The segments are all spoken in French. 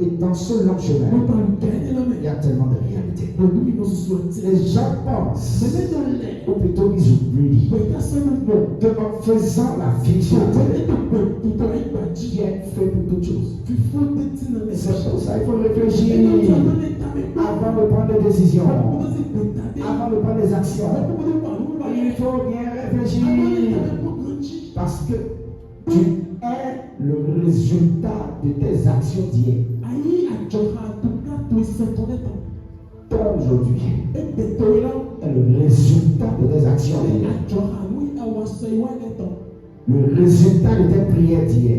Et dans ce long chemin, il y a tellement de réalités. Les gens pensent, ou plutôt ils oublient, qu'en faisant la vie sur terre, Dieu fait pour toutes choses. C'est pour ça qu'il faut réfléchir avant de prendre des décisions, avant de prendre des actions. Il faut bien réfléchir parce que tu es le résultat de tes actions d'hier. Toi aujourd'hui est le résultat de tes actions d'hier. Le résultat de tes prières d'hier.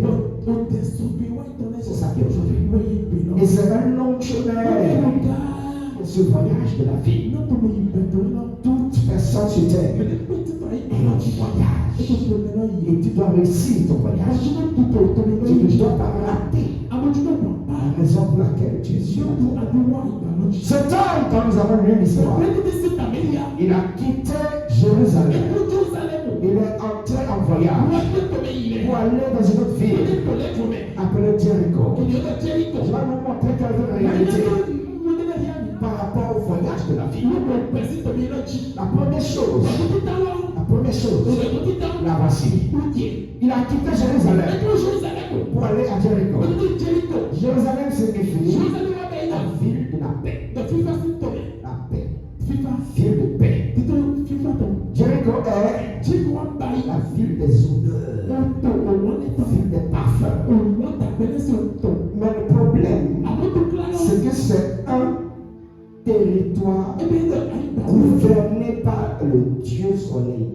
C'est ça qui est aujourd'hui. Et c'est un long chemin. Ce voyage de la vie. Toute personne sur terre est dans du voyage. Et tu dois réussir ton voyage. Tu ne dois pas rater la raison pour laquelle tu es sur la terre. Cet homme, quand nous avons lu l'histoire, il a quitté Jérusalem. Il est entré en voyage pour aller dans une autre ville appelée Jéricho. Je vais vous montrer quelques réalités par rapport au voyage de la vie. La première chose, la voici. Il a quitté Jérusalem pour aller à Jéricho. Jérusalem signifie la ville de la paix. La paix. Ville de paix. Jéricho est la ville des odeurs, la ville des parfums. Mais le problème, c'est que c'est un territoire gouverné par le Dieu soleil.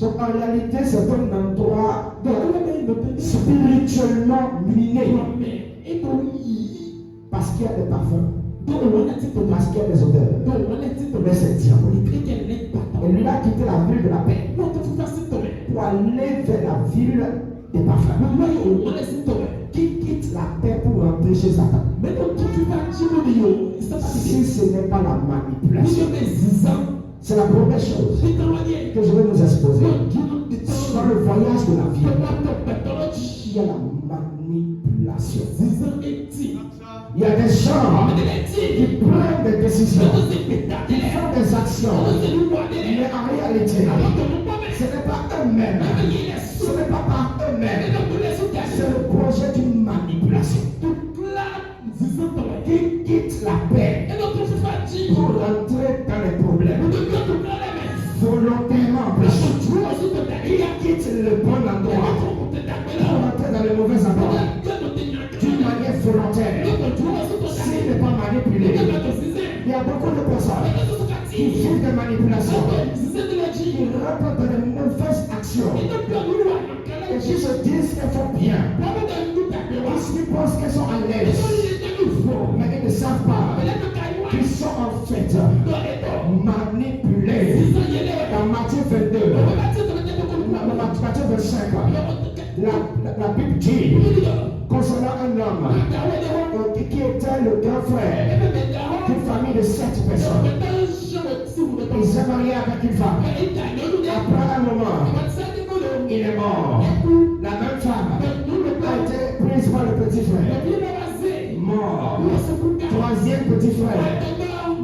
Donc en réalité, c'est un endroit spirituellement miné. Parce qu'il y a des parfums. Parce qu'il y a des odeurs. Mais c'est diabolique. Et lui a quitté la ville de la paix pour aller vers la ville des parfums. Qui quitte la paix pour rentrer chez Satan? Si ce n'est pas la manipulation, c'est la première chose que je vais nous exposer. Dans le voyage de la vie, il y a la manipulation. Il y a des gens qui prennent des décisions, qui font des actions, mais en réalité, ce n'est pas eux-mêmes, ce n'est pas par eux-mêmes, c'est le projet d'une manipulation qui quitte la paix pour rentrer dans les problèmes. Volontairement, il quitte le bon endroit pour rentrer dans les mauvais endroits d'une manière volontaire. S'il n'est pas manipulé, il y a beaucoup de personnes qui vivent des manipulations, qui rentrent dans les mauvaises actions et qui se disent qu'elles font bien. Ils pensent qu'elles sont à l'aise, mais ils ne savent pas qu'ils sont en fait manipulés. Dans Matthieu 22, Matthieu 25, la Bible dit concernant un homme qui était le grand frère d'une famille de 7 personnes. Il s'est marié avec une femme. Après un moment, il est mort. La même femme a été prise par le petit frère. Mort. Troisième petit frère.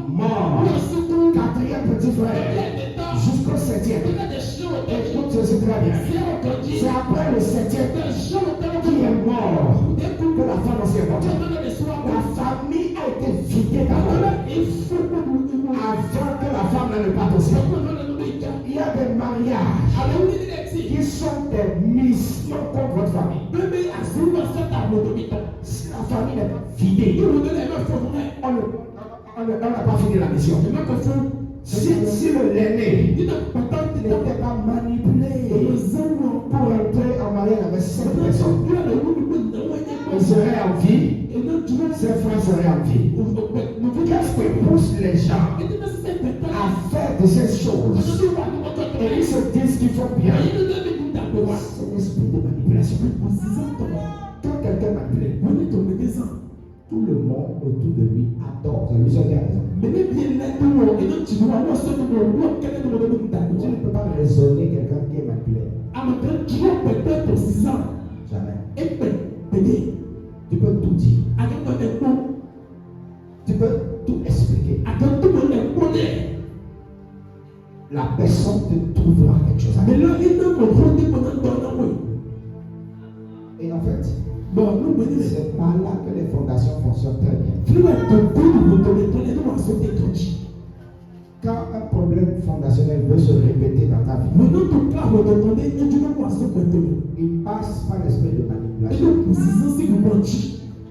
Mort. Quatrième petit frère. Jusqu'au 7e. Écoute ceci très bien. C'est après le 7e qui est mort que la femme s'est morte. La famille a été vidée d'abord avant que la femme ne parte aussi. Il y a des mariages qui sont des missions contre votre famille. Si la famille n'est pas vidée, on n'a pas fini la mission. Si le l'aîné n'était pas manipulé pour entrer en mariage avec 7 personnes, il serait en vie, ses frères seraient en vie. Qu'est-ce qui pousse les gens à faire de ces choses et ils se disent qu'ils font bien? C'est l'esprit de manipulation. Quand quelqu'un est manipulé, tout le monde autour de lui adore. C'est lui seul qui a raison. Tu ne peux pas raisonner quelqu'un qui est manipulé. Jamais. Tu peux tout dire. Tu peux tout expliquer. La personne te trouvera quelque chose à dire. Et en fait, c'est par là que les fondations fonctionnent très bien. Quand un problème fondationnel veut se répéter dans ta vie, il passe par l'esprit de manipulation.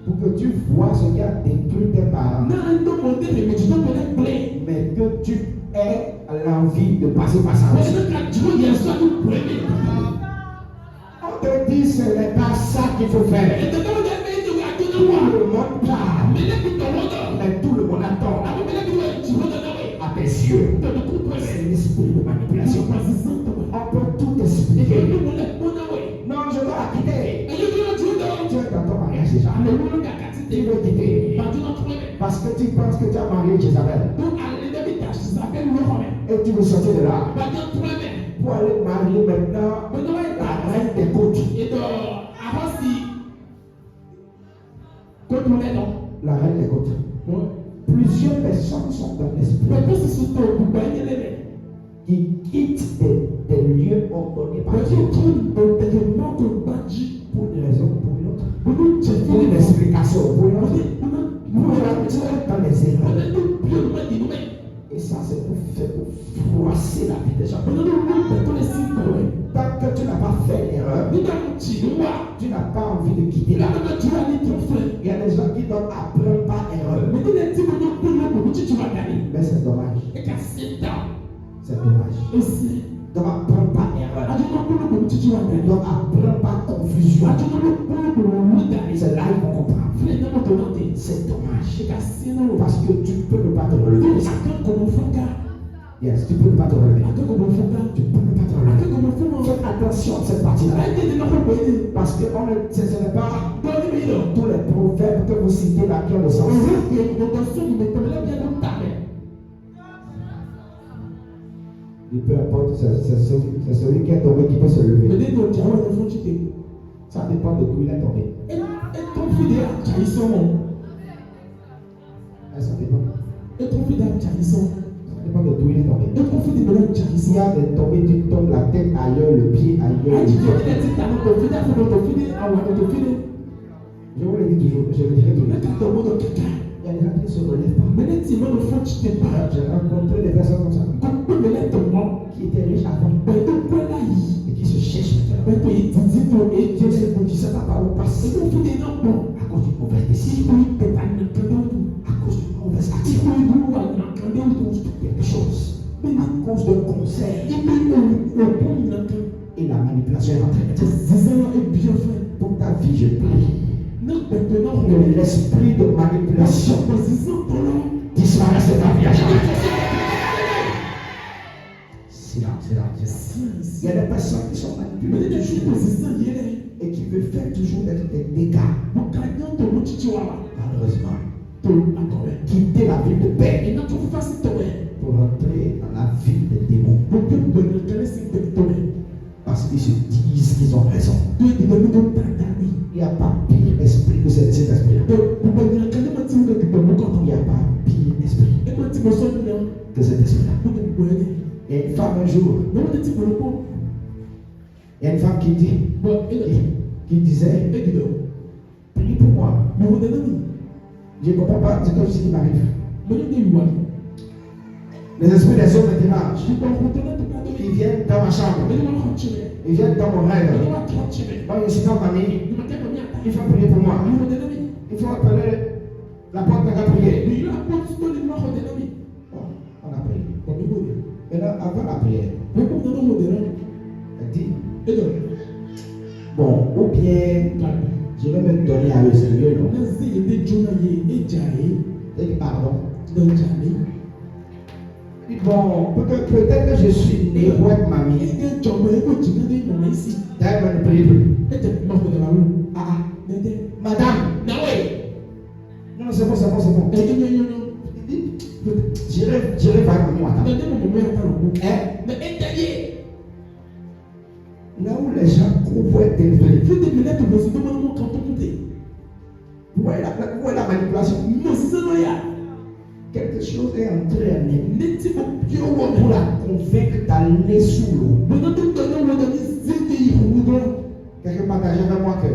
Pour que tu vois ce qui a détruit tes parents, mais que tu aies l'envie de passer par ça. On te dit ce n'est pas ça qu'il faut faire. Tout le monde parle, mais tout le monde attend. À tes yeux, c'est l'esprit de manipulation. On peut tout expliquer. Non, je dois la quitter. Tu es dans ton mariage déjà. Tu veux quitter. Parce que tu penses que tu as marié Jézabel. Et tu veux sortir de là. Pour aller marier maintenant la reine des côtes. La reine des côtes. Plusieurs personnes sont dans l'esprit qui quittent des lieux ordonnés par Dieu pour une raison ou pour une autre, pour une explication pour une autre, pour rentrer dans les erreurs. Et ça, c'est pour froisser la vie des gens. Tant que tu n'as pas fait l'erreur, tu n'as pas envie de quitter là. Il y a des gens qui doivent apprendre par erreur. Mais c'est dommage. C'est dommage. Ils doivent apprendre par erreur. Ils doivent apprendre par confusion. C'est là qu'ils vont comprendre. C'est dommage. Parce que tu peux ne pas te relever. Yes, tu peux ne pas te relever. Tu peux ne pas te relever. Faites attention à cette partie-là. Parce que ce n'est pas tous les proverbes que vous citez là qui ont le sens. Et peu importe, c'est celui qui est tombé qui peut se lever. Ça dépend de d'où il est tombé. Ça dépend. Ça dépend de d'où il est tombé. S'il y a des tombées, tu tombes la tête ailleurs, le pied ailleurs. Je vous le dis toujours, je le dirai toujours. Il y a des gens qui ne se relèvent pas. J'ai rencontré des personnes comme ça qui étaient riches avant et qui se cherchent maintenant. Et Dieu s'est dit, ça va pas où passer à cause d'une mauvaise décision, à cause d'une mauvaise action, quelque chose, à cause d'un conseil. Et la manipulation est entraînée. Pour ta vie, je prie. Que l'esprit de manipulation disparaisse de ta vie à jamais. Silence. Il y a des personnes qui sont manipulées et qui veulent faire toujours des dégâts. Malheureusement, quitter la ville de paix pour entrer dans la ville des démons. Parce qu'ils se disent qu'ils ont raison. Il n'y a pas pire esprit que cet esprit-là. Il n'y a pas pire esprit que cet esprit-là. Il y a une femme un jour. Il y a une femme qui disait, prie pour moi. Je ne comprends pas ce que je m'arrive. Les esprits des hommes me dérangent. Ils viennent dans ma chambre. Ils viennent dans mon rêve. Moi, je suis dans ma famille. Il faut prier pour moi. Il faut appeler la porte de la prière. On a prié. Maintenant, avant la prière, elle dit, bon, ou bien, je vais me donner à eux, c'est mieux, non? Elle dit, pardon. Bon, peut-être que je suis né pour être mamie. D'ailleurs, je ne prie plus. Madame, non, c'est bon. J'irai voir mamie, madame. Là où les gens couvrent délivré. Vous voyez la manipulation. Quelque chose est entraîné pour la convaincre d'aller sous l'eau. Quelqu'un partageait avec moi que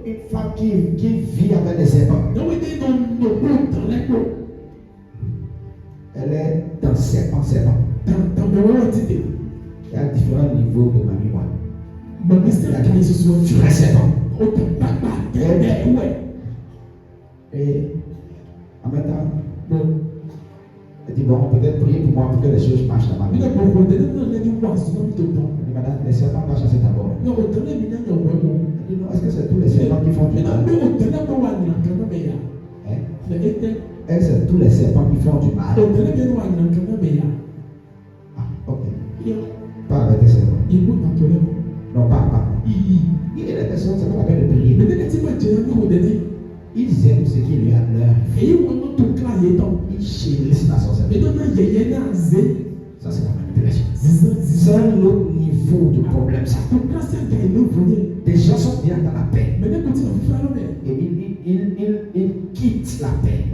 une femme qui vit avec des serpents, elle est dans serpent. Il y a différents niveaux de ma mémoire. Il y a des vrais serpents. Et en même temps, elle dit bon, peut-être prier pour moi pour que les choses marchent dans ma vie. Madame, les serpents vont chasser d'abord. Elle dit non, est-ce que c'est tous les serpents qui font du mal? Est-ce que c'est tous les serpents qui font du mal? Ah, ok. Pas avec tes serpents. Non, pas. Il est la personne, c'est pas la peine de prier. Ils aiment ce qui lui a l'heure. Ils chérissent la sorcellerie. Ça, c'est la manipulation. C'est un autre niveau de problème, ça. Des gens sont bien dans la paix. Et ils quittent la paix.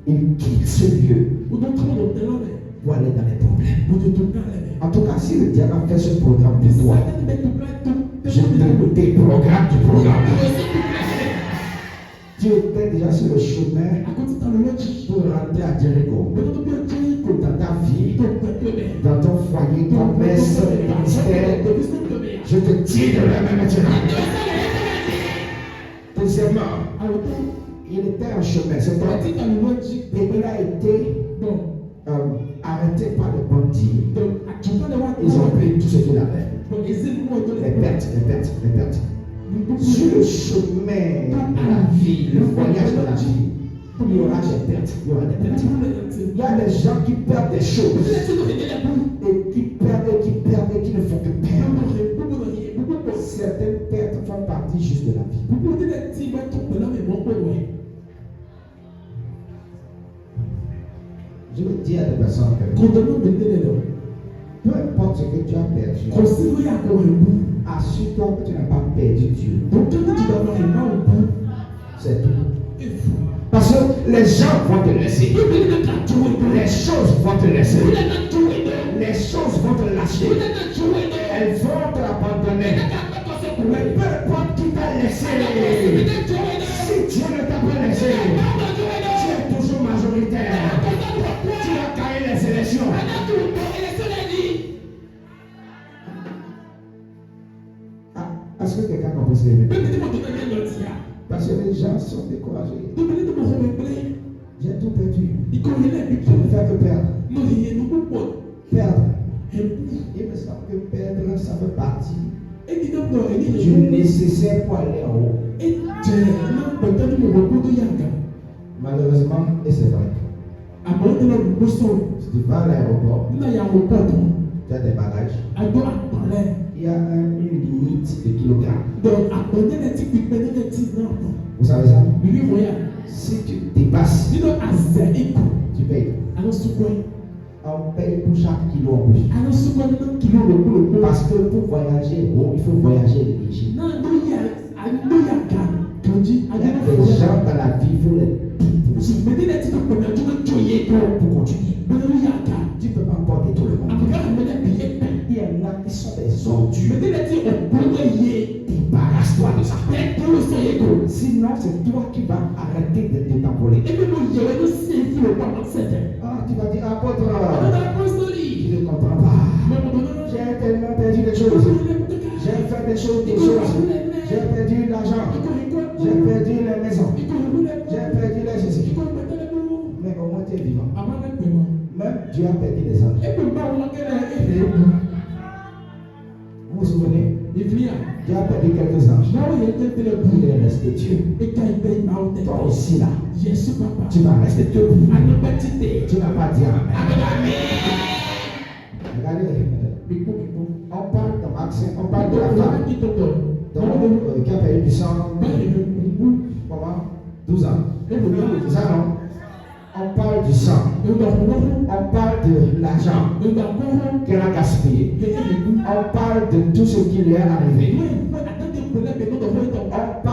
Ils quittent ce lieu pour aller dans les problèmes. En tout cas, si le diable a fait ce programme pour toi, je te déprogramme du programme. Tu étais déjà sur le chemin pour rentrer à Jéricho. Dans ta vie, dans ton foyer, commerce, ministère, je te dis de la même maintenant. Deuxièmement, il était en chemin. Et il a été arrêté par les bandits. Ils ont pris tout ce qu'il avait. Les pertes. Sur le chemin à la vie, le voyage de la vie, il y aura des pertes. Il y a des gens qui perdent des choses. Et qui perdent et qui ne font que perdre. Certaines pertes font partie juste de la vie. Je veux dire à des personnes que peu importe ce que tu as perdu, assure-toi que tu n'as pas perdu Dieu. C'est tout. Parce que les gens vont te laisser. Les choses vont te laisser. Les choses vont te lâcher. Elles vont te l'abandonner. Mais peu importe qui t'a laissé, si Dieu ne t'a pas laissé, tu es toujours majoritaire. Tu as gagné les élections. Est-ce que quelqu'un comprend ce que je veux dire? Parce que les gens sont découragés. J'ai tout perdu. Je ne fais que perdre. Perdre. Il me semble que perdre, ça fait partie du nécessaire pour aller en haut. Malheureusement, et c'est vrai. Si tu vas à l'aéroport, tu as des bagages. Il y a une limite de kilogrammes. Vous savez ça? Si tu dépasses, tu payes. On paye pour chaque kilo en plus. Parce que pour voyager, il faut voyager léger. Il y a des gens dans la vie, il faut les pour continuer. Tu ne peux pas porter tout le monde. Il y en a qui sont des ordures. Débarrasse-toi de ça. Sinon, c'est toi qui vas arrêter de t'envoler. Ah, tu vas dire, apôtre, je ne comprends pas. J'ai tellement perdu des choses. J'ai fait des choses. J'ai perdu l'argent. J'ai perdu les maisons. J'ai perdu les choses. Mais au moins tu es vivant. Même Dieu a perdu les anges. Vous vous souvenez? Dieu a perdu quelques anges. Il est resté Dieu. Toi aussi là, tu vas rester Dieu. Tu n'as pas dit Amen. Regardez, on parle de Maxime, on parle de la femme qui a perdu du sang. Comment? 12 ans. C'est ça, non? On parle du sang. On parle de l'argent qu'elle a gaspillé. On parle de tout ce qui lui est arrivé. On